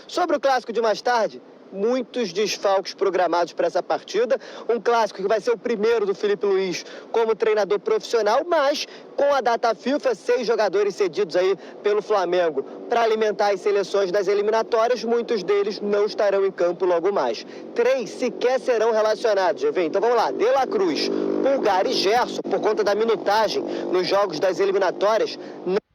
Sobre o clássico de mais tarde, muitos desfalques programados para essa partida. Um clássico que vai ser o primeiro do Filipe Luiz como treinador profissional, mas com a data FIFA, 6 jogadores cedidos aí pelo Flamengo para alimentar as seleções das eliminatórias, muitos deles não estarão em campo logo mais. 3 sequer serão relacionados, GV. Então vamos lá, De La Cruz, Pulgar e Gerson, por conta da minutagem nos jogos das eliminatórias,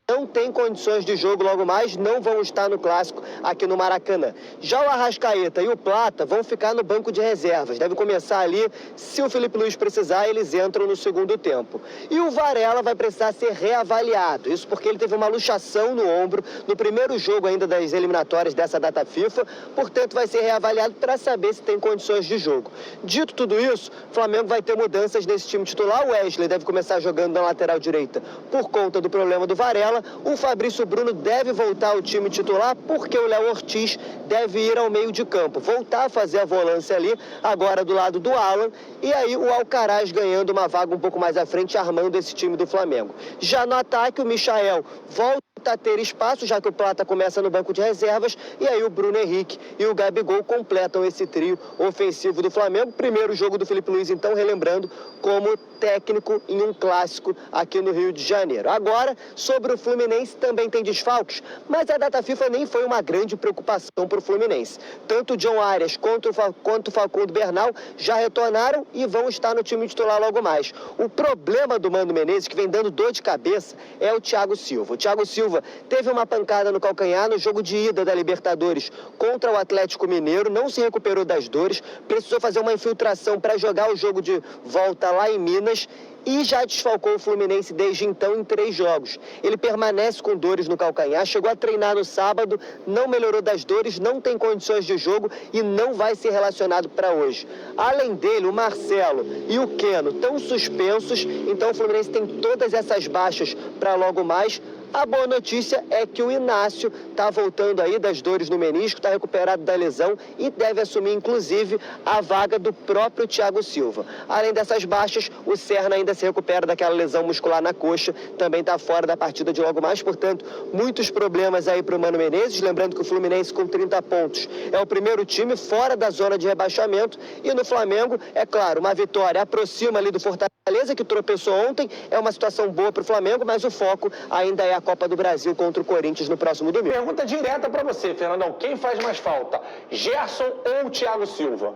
não tem condições de jogo logo mais, não vão estar no clássico aqui no Maracanã. Já o Arrascaeta e o Plata vão ficar no banco de reservas, devem começar ali, se o Filipe Luiz precisar, eles entram no segundo tempo. E o Varela vai precisar ser reavaliado, isso porque ele teve uma luxação no ombro no primeiro jogo ainda das eliminatórias dessa data FIFA, portanto vai ser reavaliado para saber se tem condições de jogo. Dito tudo isso, o Flamengo vai ter mudanças nesse time titular. O Wesley deve começar jogando na lateral direita por conta do problema do Varela. O Fabrício Bruno deve voltar ao time titular porque o Léo Ortiz deve ir ao meio de campo, voltar a fazer a volância ali, agora do lado do Alan, e aí o Alcaraz ganhando uma vaga um pouco mais à frente, armando esse time do Flamengo. Já no ataque, o Michael volta a ter espaço, já que o Plata começa no banco de reservas, e aí o Bruno Henrique e o Gabigol completam esse trio ofensivo do Flamengo. Primeiro jogo do Filipe Luiz, então, relembrando, como técnico em um clássico aqui no Rio de Janeiro. Agora, sobre o Fluminense, também tem desfalques, mas a data FIFA nem foi uma grande preocupação para o Fluminense. Tanto o John Arias quanto o Facundo Bernal já retornaram e vão estar no time titular logo mais. O problema do Mano Menezes, que vem dando dor de cabeça, é o Thiago Silva. O Thiago Silva teve uma pancada no calcanhar no jogo de ida da Libertadores contra o Atlético Mineiro, não se recuperou das dores, precisou fazer uma infiltração para jogar o jogo de volta lá em Minas e já desfalcou o Fluminense desde então em 3 jogos. Ele permanece com dores no calcanhar, chegou a treinar no sábado, não melhorou das dores, não tem condições de jogo e não vai ser relacionado para hoje. Além dele, o Marcelo e o Keno estão suspensos, então o Fluminense tem todas essas baixas para logo mais. A boa notícia é que o Inácio está voltando aí das dores no menisco, está recuperado da lesão e deve assumir, inclusive, a vaga do próprio Thiago Silva. Além dessas baixas, o Serna ainda se recupera daquela lesão muscular na coxa, também está fora da partida de logo mais, portanto, muitos problemas aí para o Mano Menezes. Lembrando que o Fluminense, com 30 pontos, é o primeiro time fora da zona de rebaixamento. E no Flamengo, é claro, uma vitória aproxima ali do Fortaleza, que tropeçou ontem, é uma situação boa para o Flamengo, mas o foco ainda é a Copa do Brasil contra o Corinthians no próximo domingo. Pergunta direta para você, Fernandão. Quem faz mais falta, Gerson ou Thiago Silva?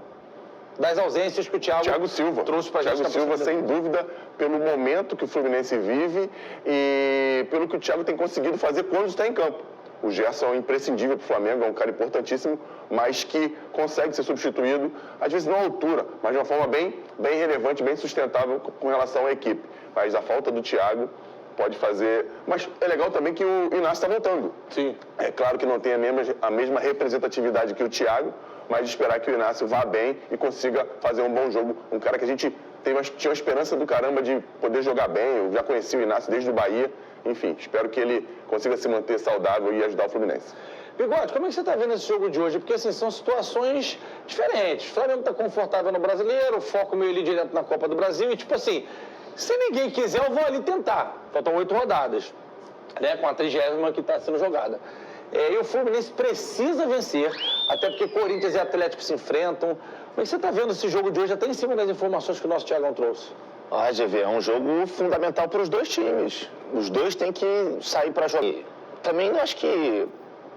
Das ausências que o Thiago Silva trouxe para a gente. Thiago Silva, sem dúvida, pelo momento que o Fluminense vive e pelo que o Thiago tem conseguido fazer quando está em campo. O Gerson é imprescindível para o Flamengo, é um cara importantíssimo, mas que consegue ser substituído, às vezes não à altura, mas de uma forma bem relevante, bem sustentável com relação à equipe. Mas a falta do Thiago pode fazer... Mas é legal também que o Inácio está voltando. Sim. É claro que não tem a mesma representatividade que o Thiago, mas esperar que o Inácio vá bem e consiga fazer um bom jogo. Um cara que a gente tinha uma esperança do caramba de poder jogar bem. Eu já conheci o Inácio desde o Bahia. Enfim, espero que ele consiga se manter saudável e ajudar o Fluminense. Bigode, como é que você está vendo esse jogo de hoje? Porque, assim, são situações diferentes. O Flamengo está confortável no Brasileiro, o foco meio ali direto na Copa do Brasil. E, tipo assim, se ninguém quiser, eu vou ali tentar. Faltam 8 rodadas, né, com a 30ª que está sendo jogada. E o Fluminense precisa vencer, até porque Corinthians e Atlético se enfrentam. Como é que você está vendo esse jogo de hoje, até em cima das informações que o nosso Thiagão trouxe? GV, é um jogo fundamental para os dois times. Os dois têm que sair para jogar. Também acho que,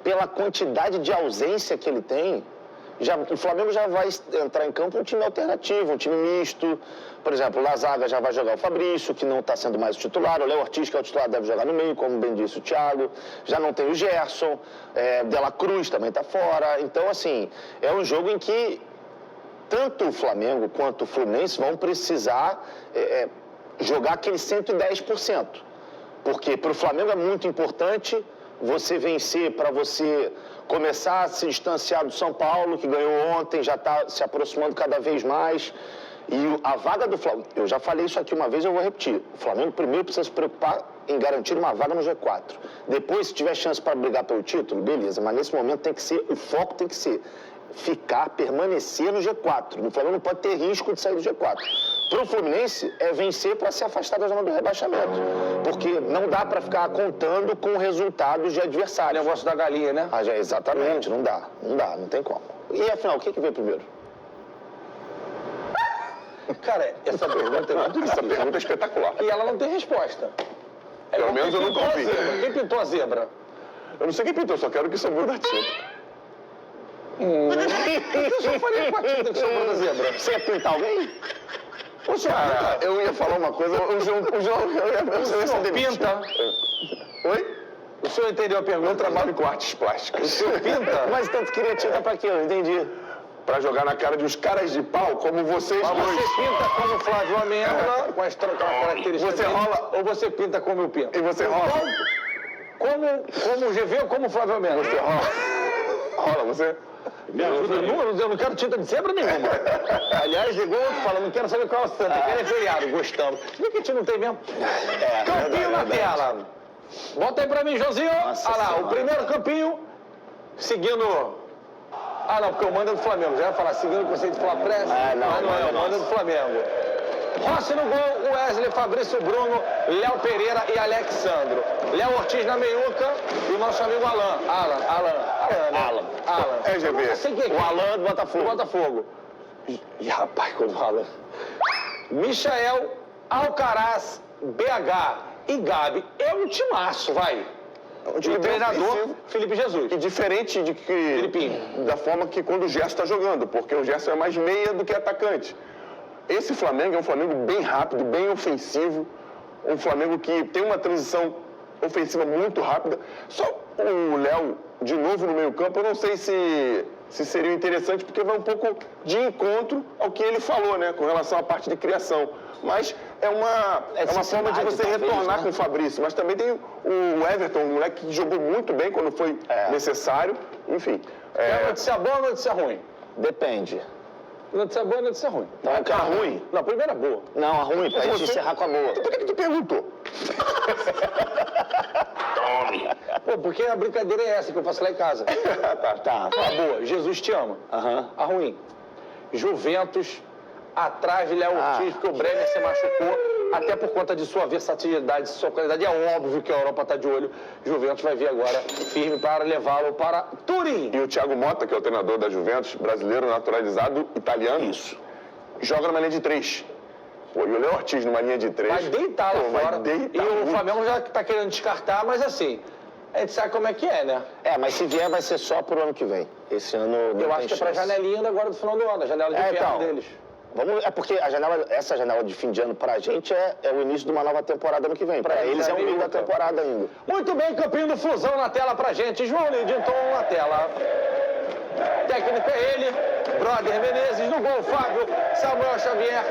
pela quantidade de ausência que ele tem, o Flamengo já vai entrar em campo um time alternativo, um time misto. Por exemplo, na zaga já vai jogar o Fabrício, que não está sendo mais o titular. O Léo Ortiz, que é o titular, deve jogar no meio, como bem disse o Thiago. Já não tem o Gerson. De La Cruz também está fora. Então, assim, é um jogo em que tanto o Flamengo quanto o Fluminense vão precisar jogar aquele 110%. Porque para o Flamengo é muito importante você vencer, para você começar a se distanciar do São Paulo, que ganhou ontem, já está se aproximando cada vez mais. E a vaga do Flamengo, eu já falei isso aqui uma vez, eu vou repetir. O Flamengo primeiro precisa se preocupar em garantir uma vaga no G4. Depois, se tiver chance para brigar pelo título, beleza. Mas nesse momento tem que ser, o foco tem que ser permanecer no G4. O Flamengo não pode ter risco de sair do G4. Pro Fluminense é vencer para se afastar da zona do rebaixamento. Porque não dá para ficar contando com resultados de adversário. O negócio da galinha, né? Exatamente, não dá, não tem como. E afinal, o que veio primeiro? Cara, essa pergunta é muito Essa difícil. pergunta é espetacular. E ela não tem resposta. Pelo menos eu nunca ouvi. Quem pintou a zebra? Eu não sei quem pintou, só quero que sobrou da tinta. O que o senhor faria com a tinta que sobrou da zebra? Você ia pintar alguém? O senhor Cara, eu ia falar uma coisa, o João ia ser demitido. pinta? Oi? O senhor entendeu a Eu pergunta? trabalho com artes plásticas. O senhor pinta? Mas tanto queria tinta pra quê? Eu não entendi. Pra jogar na cara de uns caras de pau como vocês Mas dois. você pinta como Flávio Amêndola, com as características Você dele, rola- ou você pinta como eu pinto? E você rola. Como o GV ou como o Flávio Amêndola? Você rola. Rola, você. Me ajuda, eu não quero tinta de zebra nenhuma. Aliás, igual outro fala, não quero saber qual é o santo, eu quero é feriado, gostamos. Se bem que a gente não tem mesmo. Campinho na tela. Bota aí pra mim, Joãozinho. Olha lá, o primeiro campinho, seguindo... Ah, não, porque o mando é do Flamengo. Já ia falar, seguindo o conceito de falar pressa. Ah, não, mas não é, o mando é do Flamengo. Rossi no gol, Wesley, Fabrício Bruno, Léo Pereira e Alexandro. Léo Ortiz na meiuca e o nosso amigo Alan. É, GV. Eu sei quem é. O Alan do Botafogo. Do Botafogo. E rapaz, quando fala. Michael, Alcaraz, BH e Gabi. É um timaço, vai. O E time o treinador, ofensivo. Felipe Jesus. E diferente de que Filipinho. da forma que quando o Gerson está jogando, porque o Gerson é mais meia do que atacante. Esse Flamengo é um Flamengo bem rápido, bem ofensivo, um Flamengo que tem uma transição ofensiva muito rápida. Só o Léo, de novo no meio-campo, eu não sei se seria interessante, porque vai um pouco de encontro ao que ele falou, né, com relação à parte de criação. Mas é uma forma de você talvez, retornar né? com o Fabrício. Mas também tem o Everton, um moleque que jogou muito bem quando foi necessário. Enfim. É notícia boa ou notícia ruim? Depende. Notícia boa ou notícia ruim? Não, a ruim. Não, a primeira é boa. Não, a ruim, pra gente Você- encerrar com a boa. Por que tu perguntou? Pô, porque a brincadeira é essa que eu faço lá em casa. Tá. A boa, Jesus te ama. Aham. A ruim, Juventus atrás de Léo Ortiz, porque o Bremer se machucou, até por conta de sua versatilidade, sua qualidade. É óbvio que a Europa está de olho. Juventus vai vir agora firme para levá-lo para Turim. E o Thiago Motta, que é o treinador da Juventus, brasileiro naturalizado, italiano. Isso. Joga numa linha de 3. Pô, e o Léo Ortiz numa linha de 3. Vai deitar lá Pô, fora. Vai deitar E o muito. Flamengo já está querendo descartar, mas assim, a gente sabe como é que é, né? É, mas se vier vai ser só pro ano que vem. Esse ano não Eu tem acho que é pra chance. janelinha agora do final do ano, a janela de inverno então. deles. É porque essa janela de fim de ano pra gente é o início de uma nova temporada ano que vem. Pra eles é o meio da temporada ainda. Muito bem, campinho do Flusão na tela pra gente. João Lidington na tela. Técnico é ele, Brother Menezes. No gol, Fábio, Samuel Xavier,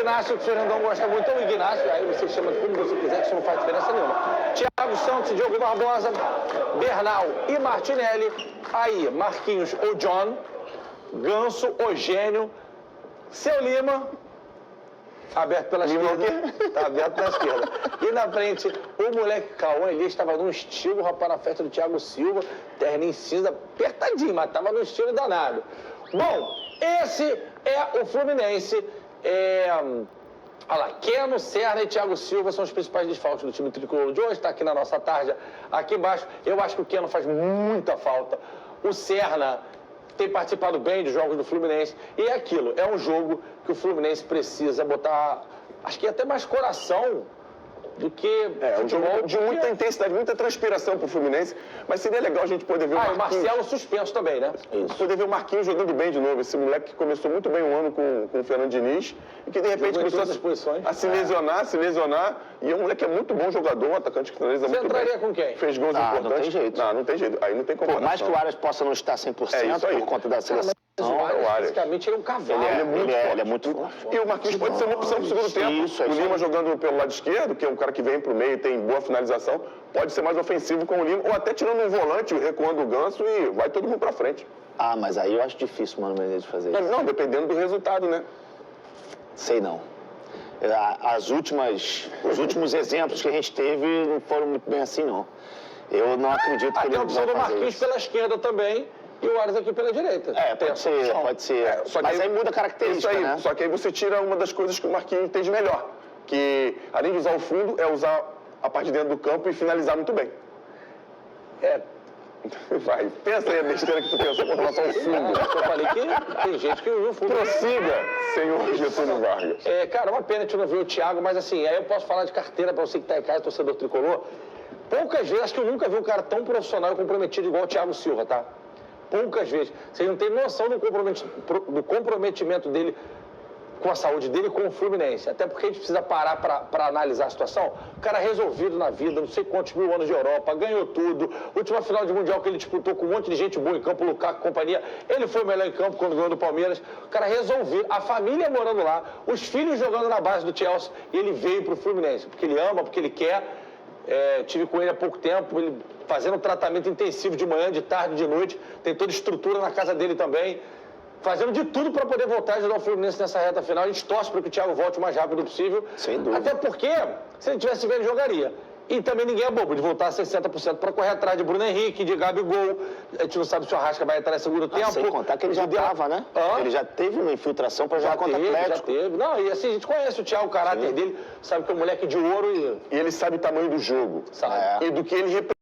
Inácio, que o Fernandão gosta muito. Ou Ignácio, aí você chama de como você quiser, que isso não faz diferença nenhuma. Thiago Santos, Diogo Barbosa, Bernal e Martinelli. Aí, Marquinhos ou John, Ganso, Eugênio, Seu Lima, aberto pela esquerda. Tá aberto pela esquerda. E na frente, o moleque Cauã Elias estava num estilo, rapaz, na festa do Thiago Silva, terninho cinza, apertadinho, mas estava no estilo danado. Bom, esse é o Fluminense. Olha lá, Keno, Serna e Thiago Silva são os principais desfalques do time tricolor de hoje. Está aqui na nossa tarja, aqui embaixo. Eu acho que o Keno faz muita falta. O Serna tem participado bem dos jogos do Fluminense. E é aquilo, é um jogo que o Fluminense precisa botar, acho que até mais coração do que Um jogo de muita intensidade, muita transpiração pro Fluminense. Mas seria legal a gente poder ver o Ah, e o Marquinhos. Marcelo suspenso também, né? Poder ver o Marquinhos jogando bem de novo. Esse moleque que começou muito bem o ano com o Fernando Diniz e que de repente Jogou em começou todas as posições. a se lesionar. E é um moleque que é muito bom jogador, um atacante que finaliza Você muito bem. entraria com quem? Fez gols Ah, importantes. não tem jeito. Não tem jeito. Aí não tem Por comparação. mais que o Arias possa não estar 100% É isso aí. por conta da seleção. Mas o o Arias, Arias. fisicamente, ele é um cavalo. Ele é muito forte. E o Marquinhos pode ser uma opção no segundo tempo. Isso, é o isso Lima aí. jogando pelo lado esquerdo, que é um cara que vem pro meio e tem boa finalização, pode ser mais ofensivo com o Lima, ou até tirando um volante, recuando o Ganso e vai todo mundo pra frente. Ah, mas aí eu acho difícil, Mano Menezes, fazer isso. Não, dependendo do resultado, né? Sei não. Os últimos exemplos que a gente teve não foram muito bem assim, não. Eu não acredito que Tem ele a opção vai do fazer Marquinhos isso. pela esquerda também. e o Ares aqui pela direita. Pode ser, pode ser. Mas aí muda a característica, isso aí, né? Só que aí você tira uma das coisas que o Marquinhos tem de melhor, que além de usar o fundo, é usar a parte de dentro do campo e finalizar muito bem. Vai, pensa aí a besteira que tu pensou com relação ao fundo. Eu falei que tem gente que usa o fundo. Prossiga, senhor Getúlio Vargas. Cara, uma pena a gente não ver o Thiago, mas assim, aí eu posso falar de carteira pra você que tá em casa, torcedor tricolor. Poucas vezes, acho que eu nunca vi um cara tão profissional e comprometido igual o Thiago Silva, tá? Poucas vezes. Vocês não têm noção do comprometimento dele com a saúde dele e com o Fluminense. Até porque a gente precisa parar para analisar a situação. O cara resolvido na vida, não sei quantos mil anos de Europa, ganhou tudo. Última final de Mundial que ele disputou com um monte de gente boa em campo, Lukaku e companhia. Ele foi o melhor em campo quando ganhou do Palmeiras. O cara resolvido, a família morando lá, os filhos jogando na base do Chelsea. E ele veio pro Fluminense, porque ele ama, porque ele quer. Tive com ele há pouco tempo, ele fazendo um tratamento intensivo de manhã, de tarde, de noite. Tem toda a estrutura na casa dele também. Fazendo de tudo para poder voltar a ajudar o Fluminense nessa reta final. A gente torce para que o Thiago volte o mais rápido possível. Sem dúvida. Até porque, se ele tivesse bem, ele jogaria. E também ninguém é bobo de voltar a 60% para correr atrás de Bruno Henrique, de Gabigol. A gente não sabe se o Arrasca vai entrar em segundo tempo. Sem contar que ele já estava, né? Ele já teve uma infiltração para jogar contra o Atlético. Já teve. Não, e assim, a gente conhece o Thiago, o caráter dele, sabe que é um moleque de ouro E ele sabe o tamanho do jogo. Sabe. E do que ele representa.